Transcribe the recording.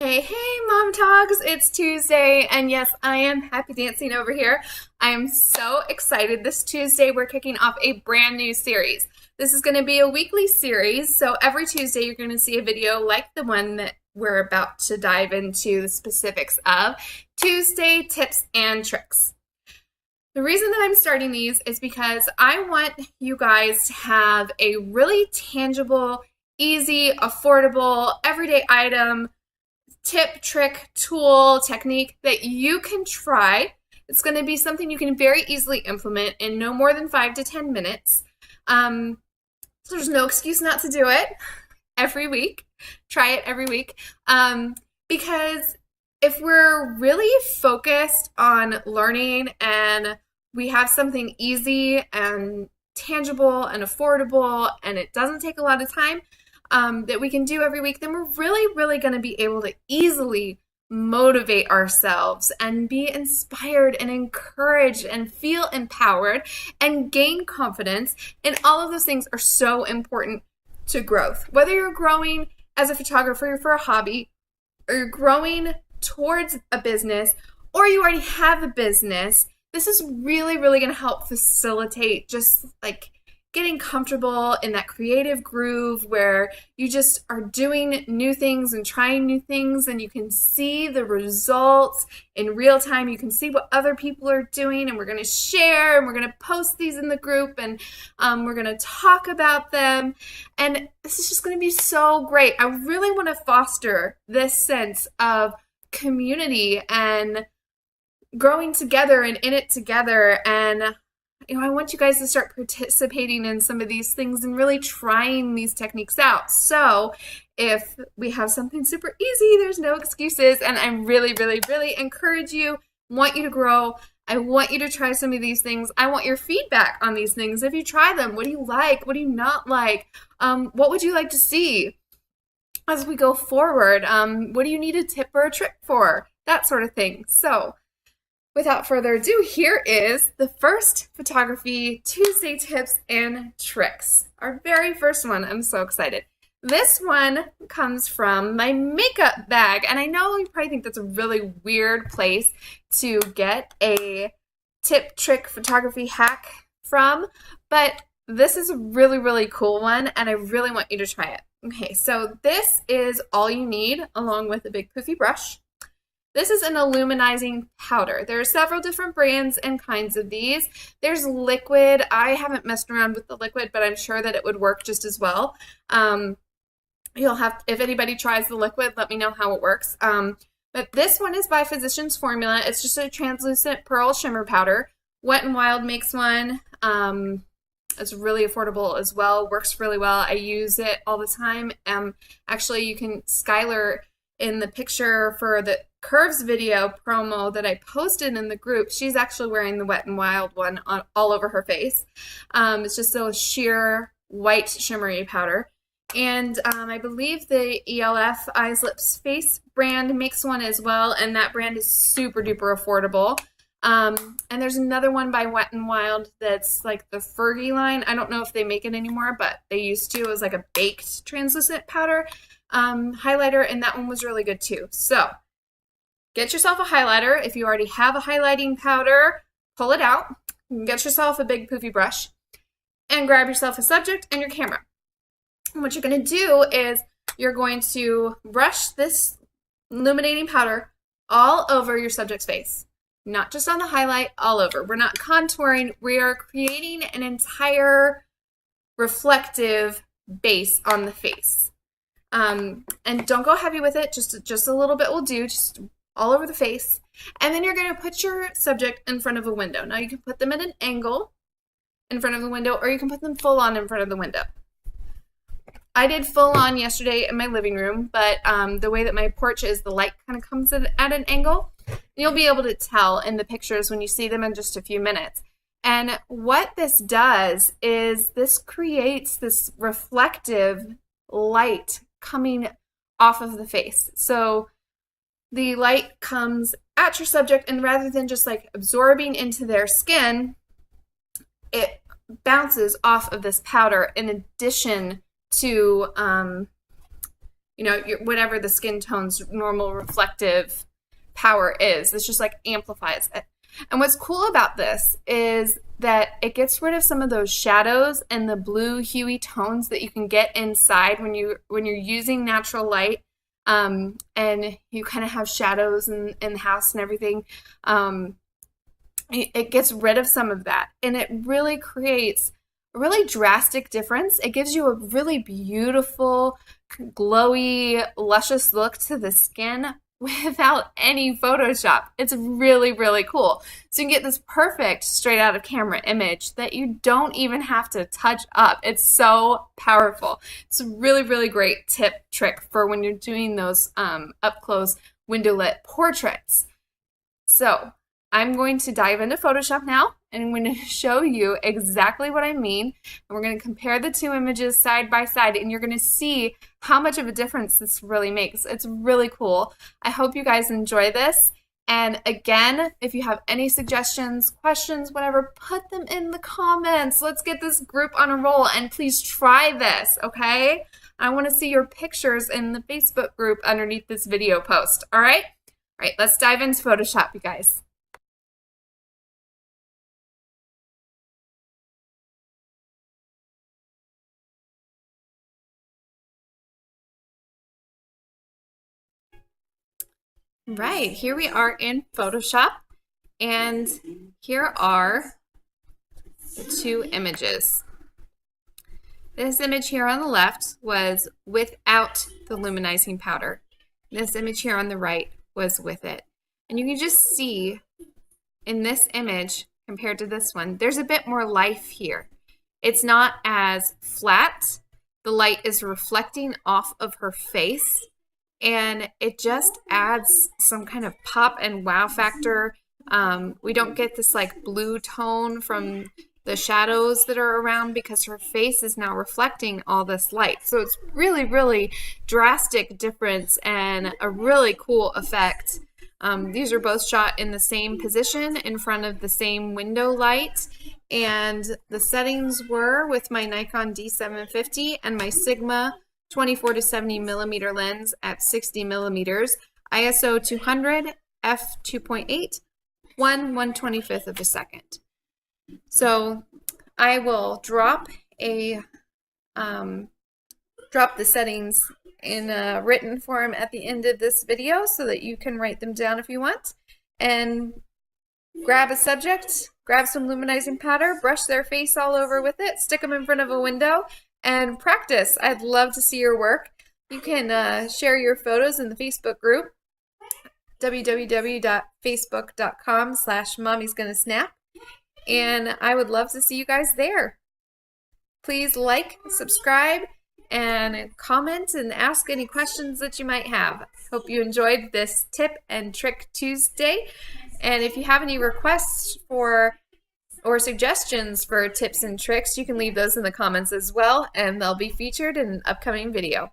Hey, Mom Talks. It's Tuesday, and yes, I am happy dancing over here. I am so excited. This Tuesday, we're kicking off a brand new series. This is going to be a weekly series, so every Tuesday, you're going to see a video like the one that we're about to dive into the specifics of Tuesday tips and tricks. The reason that I'm starting these is because I want you guys to have a really tangible, easy, affordable, everyday item tip, trick, tool, technique that you can try. It's going to be something you can very easily implement in no more than 5 to 10 minutes. So there's no excuse not to do it every week. Try it every week. Because if we're really focused on learning and we have something easy and tangible and affordable and it doesn't take a lot of time, that we can do every week, then we're really going to be able to easily motivate ourselves and be inspired and encouraged and feel empowered and gain confidence. And all of those things are so important to growth. Whether you're growing as a photographer for a hobby, or you're growing towards a business, or you already have a business, this is really going to help facilitate just like getting comfortable in that creative groove where you just are doing new things and trying new things, and you can see the results in real time. You can see what other people are doing, and we're going to share, and we're going to post these in the group, and we're going to talk about them. And this is just going to be so great. I really want to foster this sense of community and growing together and in it together. And I want you guys to start participating in some of these things and really trying these techniques out. So if we have something super easy, there's no excuses. And I really encourage you, want you to grow. I want you to try some of these things. I want your feedback on these things. If you try them, what do you like? What do you not like? What would you like to see as we go forward? What do you need a tip or a trick for? That sort of thing. So without further ado, here is the first Photography Tuesday tips and tricks. Our very first one. I'm so excited. This one comes from my makeup bag. And I know you probably think that's a really weird place to get a tip, trick, photography hack from, but this is a really cool one, and I really want you to try it. Okay, so this is all you need along with a big poofy brush. This is an illuminizing powder. There are several different brands and kinds of these. There's liquid. I haven't messed around with the liquid, but I'm sure that it would work just as well. If anybody tries the liquid, let me know how it works. But this one is by Physicians Formula. It's just a translucent pearl shimmer powder. Wet n Wild makes one. It's really affordable as well. Works really well. I use it all the time. Actually, you can, Skylar, in the picture for the Curves video promo that I posted in the group, she's actually wearing the Wet n Wild one all over her face. It's just a sheer white shimmery powder. And I believe the ELF Eyes Lips Face brand makes one as well, and that brand is super duper affordable. And there's another one by Wet n Wild that's like the Fergie line. I don't know if they make it anymore, but they used to. It was like a baked translucent powder highlighter, and that one was really good too. So get yourself a highlighter. If you already have a highlighting powder, pull it out. Get yourself a big poofy brush and grab yourself a subject and your camera. And what you're going to do is you're going to brush this illuminating powder all over your subject's face. Not just on the highlight, all over. We're not contouring. We are creating an entire reflective base on the face. And don't go heavy with it. Just a little bit will do. Just all over the face. And then you're going to put your subject in front of a window. Now you can put them at an angle in front of the window, or you can put them full on in front of the window. I did full on yesterday in my living room, but the way that my porch is, the light kind of comes at an angle. You'll be able to tell in the pictures when you see them in just a few minutes. And what this does is this creates this reflective light coming off of the face. So the light comes at your subject, and rather than just like absorbing into their skin, it bounces off of this powder in addition to you know, whatever the skin tone's normal reflective power is. This just like amplifies it. And what's cool about this is that it gets rid of some of those shadows and the blue huey tones that you can get inside when you're using natural light, and you kind of have shadows in the house and everything. It gets rid of some of that, and it really creates a really drastic difference. It gives you a really beautiful, glowy, luscious look to the skin without any Photoshop. It's really, really cool. So you can get this perfect straight out of camera image that you don't even have to touch up. It's so powerful. It's a really, really great trick for when you're doing those up close window lit portraits. So I'm going to dive into Photoshop now, and I'm going to show you exactly what I mean. And we're going to compare the two images side by side, and you're going to see how much of a difference this really makes. It's really cool. I hope you guys enjoy this. And again, if you have any suggestions, questions, whatever, put them in the comments. Let's get this group on a roll, and please try this, okay? I want to see your pictures in the Facebook group underneath this video post, all right? All right, let's dive into Photoshop, you guys. Right, here we are in Photoshop, and here are the two images. This image here on the left was without the luminizing powder. This image here on the right was with it. And you can just see in this image compared to this one, there's a bit more life here. It's not as flat. The light is reflecting off of her face, and it just adds some kind of pop and wow factor. We don't get this like blue tone from the shadows that are around because her face is now reflecting all this light. So it's really, really drastic difference and a really cool effect. These are both shot in the same position in front of the same window light, and the settings were with my Nikon D750 and my Sigma 24 to 70 millimeter lens at 60 millimeters, ISO 200, f2.8, 1/125th of a second. So I will drop the settings in a written form at the end of this video so that you can write them down if you want. And grab a subject, grab some luminizing powder, brush their face all over with it, stick them in front of a window, and practice. I'd love to see your work. You can share your photos in the Facebook group, www.facebook.com/mommysgonnasnap, and I would love to see you guys there. Please like, subscribe, and comment and ask any questions that you might have. Hope you enjoyed this Tip and Trick Tuesday, and if you have any requests for or suggestions for tips and tricks, you can leave those in the comments as well, and they'll be featured in an upcoming video.